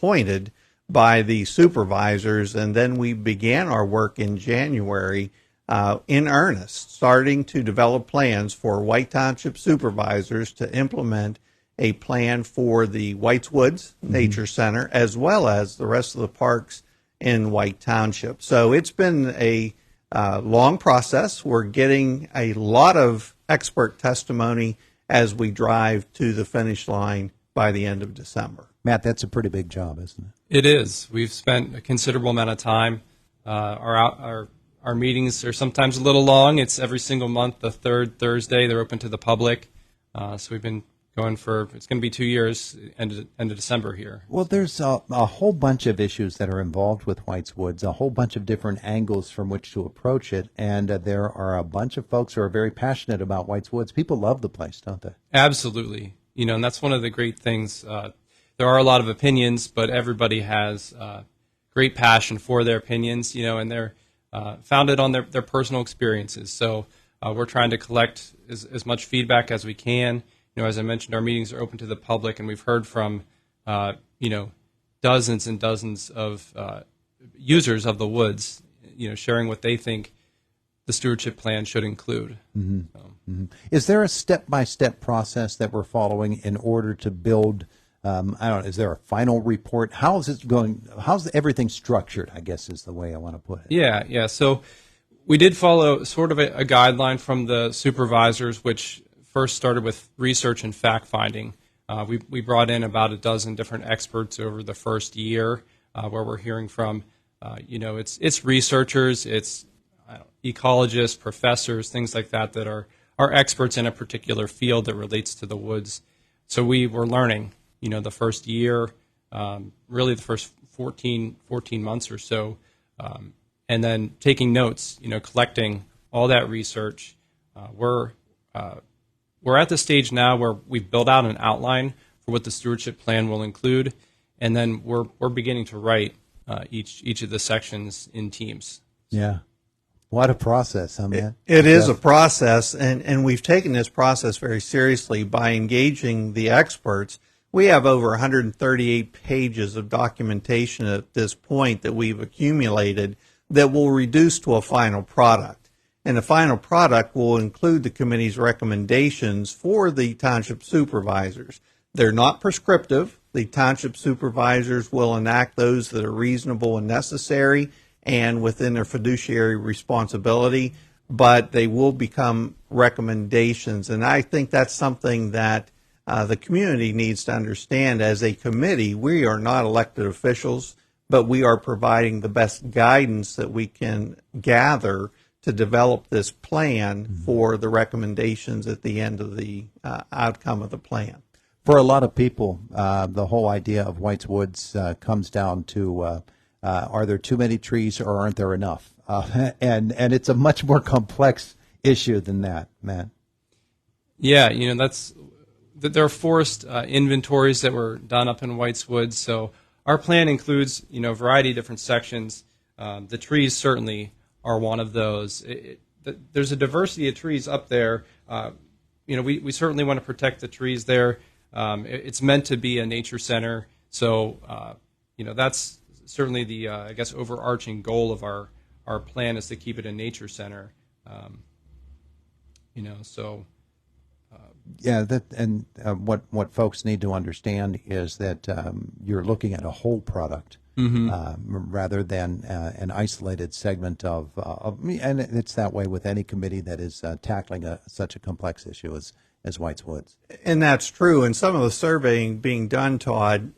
appointed by the supervisors, and then we began our work in January in earnest, starting to develop plans for White Township supervisors to implement a plan for the White's Woods Nature Center, as well as the rest of the parks in White Township. So it's been a long process. We're getting a lot of expert testimony as we drive to the finish line by the end of December. Matt, that's a pretty big job, isn't it? It is. We've spent a considerable amount of time. Our meetings are sometimes a little long. It's every single month, the third Thursday. They're open to the public. So we've been going it's going to be 2 years, end of December here. Well, there's a whole bunch of issues that are involved with White's Woods, a whole bunch of different angles from which to approach it, and there are a bunch of folks who are very passionate about White's Woods. People love the place, don't they? Absolutely. And that's one of the great things. There are a lot of opinions, but everybody has great passion for their opinions, and they're founded on their personal experiences. So we're trying to collect as much feedback as we can. As I mentioned, our meetings are open to the public, and we've heard from, dozens and dozens of users of the woods, sharing what they think the stewardship plan should include. Mm-hmm. So. Mm-hmm. Is there a step-by-step process that we're following in order to build, is there a final report? How is it going? How's everything structured, I guess is the way I want to put it. Yeah. So we did follow sort of a guideline from the supervisors, which first started with research and fact-finding. We brought in about a dozen different experts over the first year, where we're hearing from, it's researchers, it's ecologists, professors, things like that are experts in a particular field that relates to the woods. So we were learning, the first year, really the first 14 months or so, and then taking notes, collecting all that research. We're at the stage now where we've built out an outline for what the stewardship plan will include, and then we're beginning to write each of the sections in teams. Yeah. What a process, huh, man? It is a process, and we've taken this process very seriously by engaging the experts. We have over 138 pages of documentation at this point that we've accumulated that will reduce to a final product. And the final product will include the committee's recommendations for the township supervisors. They're not prescriptive. The township supervisors will enact those that are reasonable and necessary and within their fiduciary responsibility, but they will become recommendations. And I think that's something that the community needs to understand. As a committee, we are not elected officials, but we are providing the best guidance that we can gather to develop this plan for the recommendations at the end of the outcome of the plan. For a lot of people, the whole idea of White's Woods comes down to are there too many trees or aren't there enough? And it's a much more complex issue than that, Matt. Yeah, there are forest inventories that were done up in White's Woods. So our plan includes, a variety of different sections. The trees certainly are one of those. There's a diversity of trees up there. We certainly want to protect the trees there. It's meant to be a nature center. So, that's certainly the, overarching goal of our plan is to keep it a nature center. What folks need to understand is that you're looking at a whole product rather than an isolated segment of, and it's that way with any committee that is tackling such a complex issue as White's Woods. And that's true. And some of the surveying being done, Todd,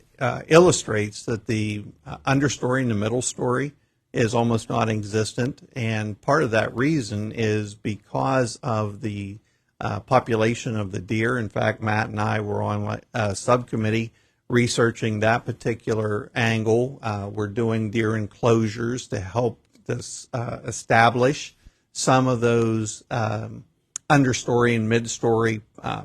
illustrates that the understory and the middle story is almost non-existent. And part of that reason is because of the population of the deer. In fact, Matt and I were on a subcommittee researching that particular angle. We're doing deer enclosures to help this establish some of those understory and midstory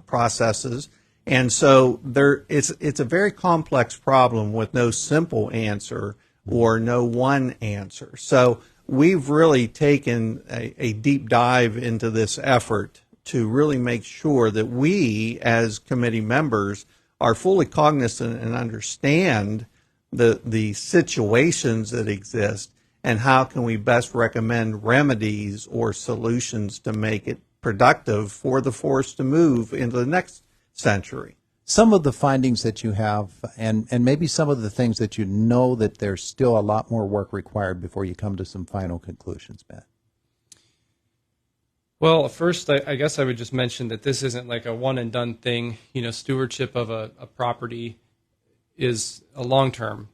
processes. And so it's a very complex problem with no simple answer or no one answer. So we've really taken a deep dive into this effort to really make sure that we as committee members are fully cognizant and understand the situations that exist, and how can we best recommend remedies or solutions to make it productive for the forest to move into the next century. Some of the findings that you have, and maybe some of the things that you know that there's still a lot more work required before you come to some final conclusions, Matt. Well, first, I guess I would just mention that this isn't like a one-and-done thing. Stewardship of a property is a long-term,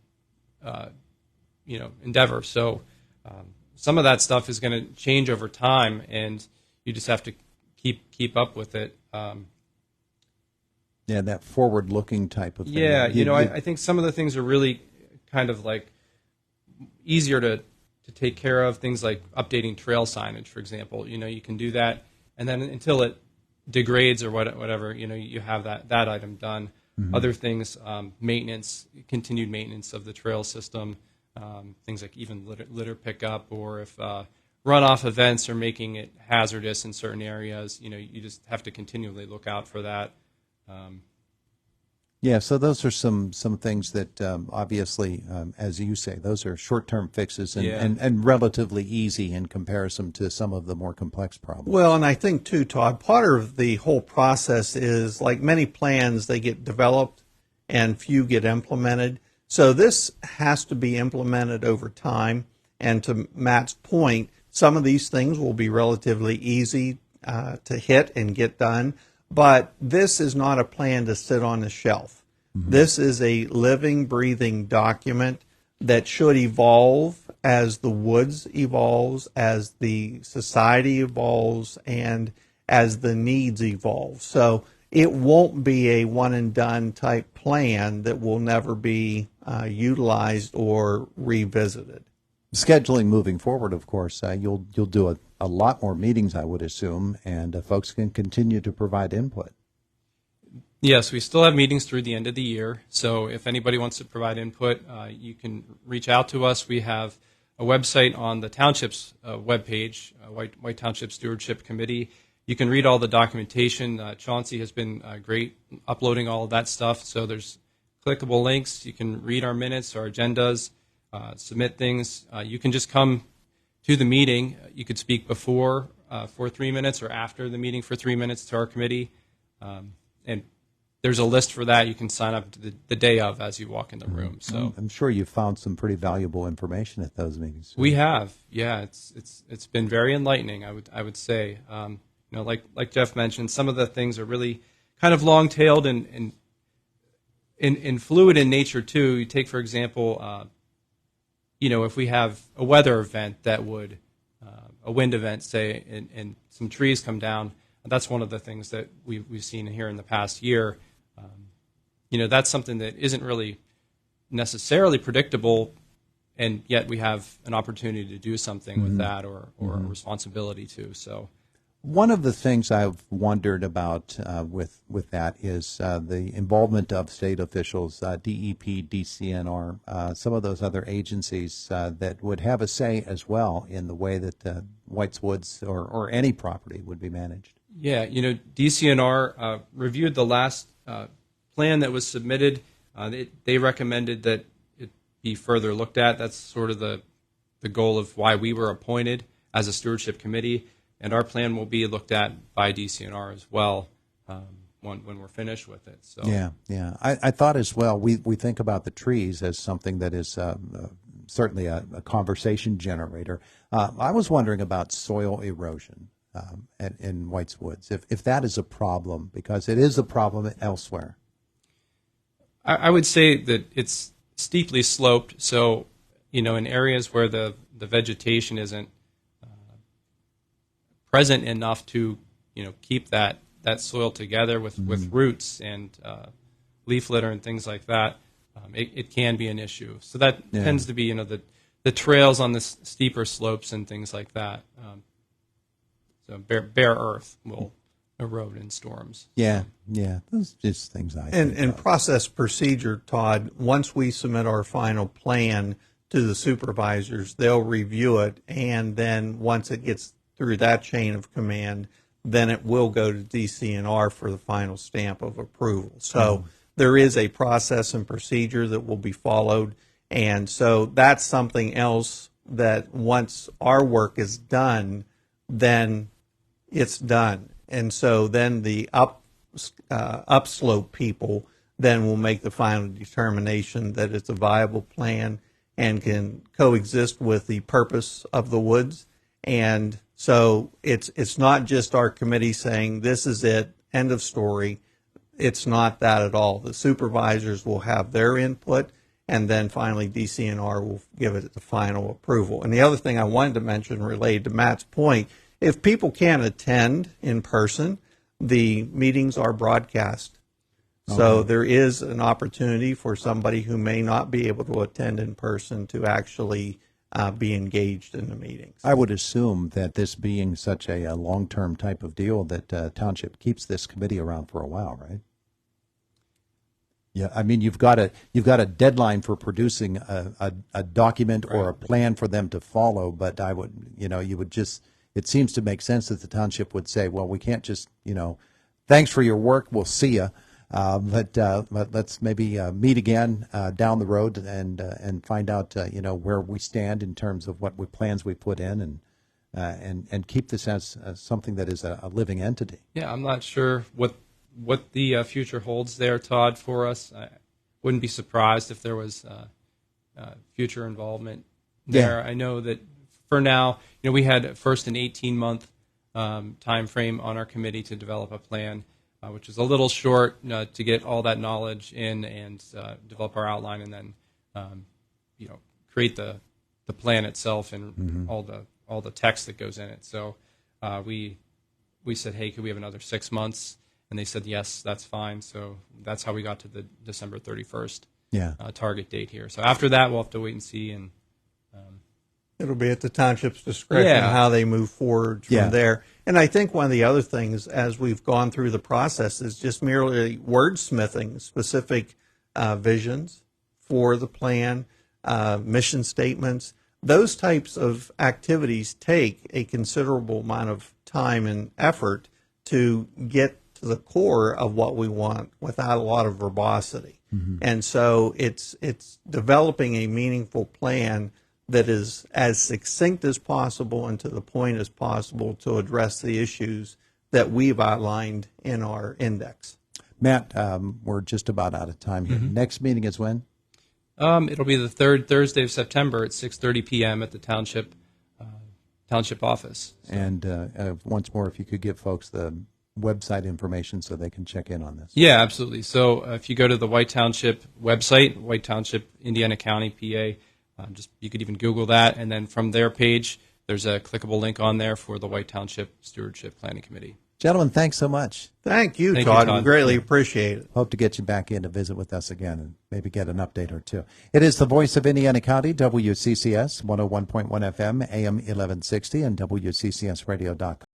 endeavor. So some of that stuff is going to change over time, and you just have to keep up with it. Yeah, that forward-looking type of thing. Yeah, I think some of the things are really kind of like easier to take care of. Things like updating trail signage, for example. You can do that, and then until it degrades or whatever, you have that item done. Mm-hmm. Other things, continued maintenance of the trail system, things like even litter pickup, or if runoff events are making it hazardous in certain areas, you just have to continually look out for that. Yeah, so those are some things that obviously, as you say, those are short-term fixes and relatively easy in comparison to some of the more complex problems. Well, and I think too, Todd, part of the whole process is, like many plans, they get developed and few get implemented. So this has to be implemented over time. And to Matt's point, some of these things will be relatively easy to hit and get done. But this is not a plan to sit on the shelf. Mm-hmm. This is a living, breathing document that should evolve as the woods evolves, as the society evolves, and as the needs evolve. So it won't be a one-and-done type plan that will never be utilized or revisited. Scheduling moving forward, of course, you'll do a lot more meetings, I would assume, and folks can continue to provide input. Yes, we still have meetings through the end of the year. So if anybody wants to provide input, you can reach out to us. We have a website on the Township's webpage, White Township Stewardship Committee. You can read all the documentation. Chauncey has been great uploading all of that stuff. So there's clickable links. You can read our minutes, our agendas, submit things. You can just come to the meeting. You could speak before for 3 minutes or after the meeting for 3 minutes to our committee. And there's a list for that. You can sign up to the day of as you walk in the room. So I'm sure you found some pretty valuable information at those meetings. We have, yeah. It's been very enlightening. I would say, like Jeff mentioned, some of the things are really kind of long-tailed and fluid in nature too. You take, for example, if we have a weather event that would, a wind event, say, and some trees come down. That's one of the things that we've seen here in the past year. That's something that isn't really necessarily predictable, and yet we have an opportunity to do something with that or a responsibility to. So, one of the things I've wondered about with that is the involvement of state officials, DEP, DCNR, some of those other agencies that would have a say as well in the way that White's Woods or any property would be managed. Yeah, DCNR reviewed the last plan that was submitted. They recommended that it be further looked at. That's sort of the goal of why we were appointed as a stewardship committee. And our plan will be looked at by DCNR as well when we're finished with it. So yeah. I thought as well, we think about the trees as something that is certainly a conversation generator. I was wondering about soil erosion in White's Woods, if that is a problem, because it is a problem elsewhere. I would say that it's steeply sloped, so in areas where the vegetation isn't present enough to keep that soil together with roots and leaf litter and things like that, it can be an issue. So that tends to be the trails on the steeper slopes and things like that. So bare earth will erode in storms. Yeah. Those are just things I think and process procedure, Todd, once we submit our final plan to the supervisors, they'll review it, and then once it gets through that chain of command, then it will go to DCNR for the final stamp of approval. So there is a process and procedure that will be followed. And so that's something else that once our work is done, then it's done. And so then the upslope people then will make the final determination that it's a viable plan and can coexist with the purpose of the woods. And so it's not just our committee saying this is it, end of story. It's not that at all. The supervisors will have their input, and then finally DCNR will give it the final approval. And the other thing I wanted to mention related to Matt's point, if people can't attend in person, the meetings are broadcast. So there is an opportunity for somebody who may not be able to attend in person to actually be engaged in the meetings. I would assume that this being such a long-term type of deal that Township keeps this committee around for a while, right? Yeah, I mean, you've got a deadline for producing a document or a plan for them to follow, but I would, you would just, it seems to make sense that the Township would say, well, we can't just, thanks for your work, we'll see you. But let's maybe meet again down the road and find out where we stand in terms of what plans we put in and keep this as something that is a living entity. Yeah, I'm not sure what the future holds there, Todd, for us. I wouldn't be surprised if there was future involvement there. Yeah. I know that for now, we had first an 18-month time frame on our committee to develop a plan. Which is a little short to get all that knowledge in and develop our outline, and then create the plan itself and all the text that goes in it. So we said, hey, could we have another 6 months? And they said yes, that's fine. So that's how we got to the December 31st target date here. So after that, we'll have to wait and see. And it'll be at the Township's discretion how they move forward from there. And I think one of the other things as we've gone through the process is just merely wordsmithing specific visions for the plan, mission statements. Those types of activities take a considerable amount of time and effort to get to the core of what we want without a lot of verbosity. Mm-hmm. And so it's developing a meaningful plan that is as succinct as possible and to the point as possible to address the issues that we've outlined in our index. Matt, we're just about out of time here. Mm-hmm. Next meeting is when? It'll be the third Thursday of September at 6:30 p.m. at the Township office. So. And once more, if you could give folks the website information so they can check in on this. Yeah, absolutely. So if you go to the White Township website, White Township, Indiana County, PA, you could even Google that, and then from their page, there's a clickable link on there for the White Township Stewardship Planning Committee. Gentlemen, thanks so much. Thank you, Todd. We greatly appreciate it. Hope to get you back in to visit with us again and maybe get an update or two. It is the voice of Indiana County, WCCS, 101.1 FM, AM 1160, and WCCSradio.com.